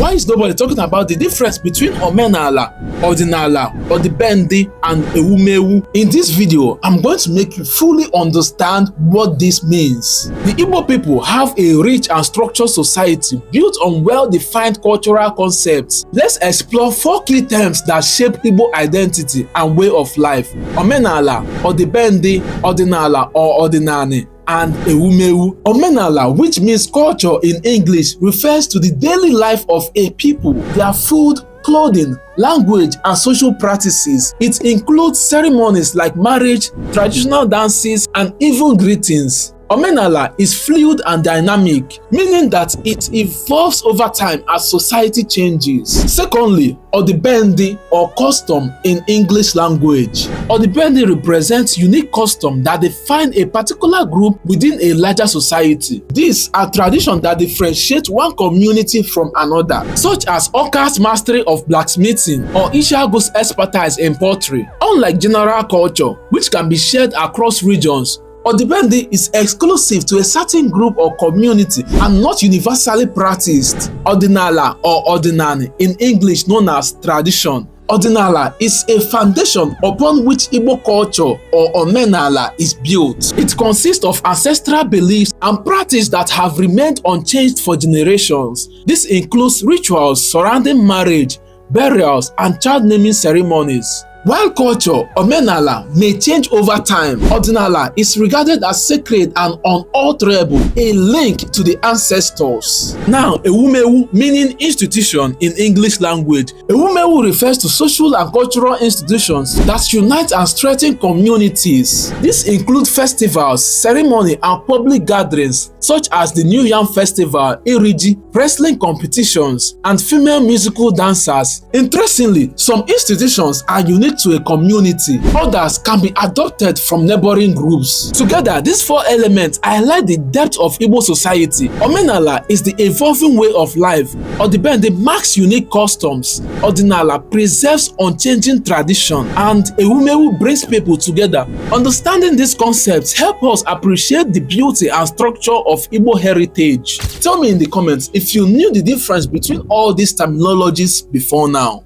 Why is nobody talking about the difference between omenala, ordinala, odibende, and ewumewu? In this video, I'm going to make you fully understand what this means. The Igbo people have a rich and structured society built on well-defined cultural concepts. Let's explore 4 key terms that shape Igbo identity and way of life: omenala, odibende, ordinala or ordinani, and ewumewu. Omenala, which means culture in English, refers to the daily life of a people, their food, clothing, language, and social practices. It includes ceremonies like marriage, traditional dances, and even greetings. Omenala is fluid and dynamic, meaning that it evolves over time as society changes. Secondly, odibende or custom in English language. Odibende represents unique custom that define a particular group within a larger society. These are traditions that differentiate one community from another, such as Oka's mastery of blacksmithing or Ishagu's expertise in pottery. Unlike general culture, which can be shared across regions, odibende is exclusive to a certain group or community and not universally practiced. Ordinala or ordinani, in English known as tradition. Ordinala is a foundation upon which Igbo culture or omenala is built. It consists of ancestral beliefs and practices that have remained unchanged for generations. This includes rituals surrounding marriage, burials, and child naming ceremonies. While culture, omenala, may change over time, ordinala is regarded as sacred and unalterable, a link to the ancestors. Now, ewumewu, meaning institution in English language. Ewumewu refers to social and cultural institutions that unite and strengthen communities. This include festivals, ceremony, and public gatherings such as the New Yam Festival, Iriji, wrestling competitions, and female musical dancers. Interestingly, some institutions are unique to a community. Others can be adopted from neighboring groups. Together, these 4 elements highlight the depth of Igbo society. Omenala is the evolving way of life. Odibende marks unique customs. Ordinala preserves unchanging tradition. And ewumewu brings people together. Understanding these concepts help us appreciate the beauty and structure of Igbo heritage. Tell me in the comments if you knew the difference between all these terminologies before now.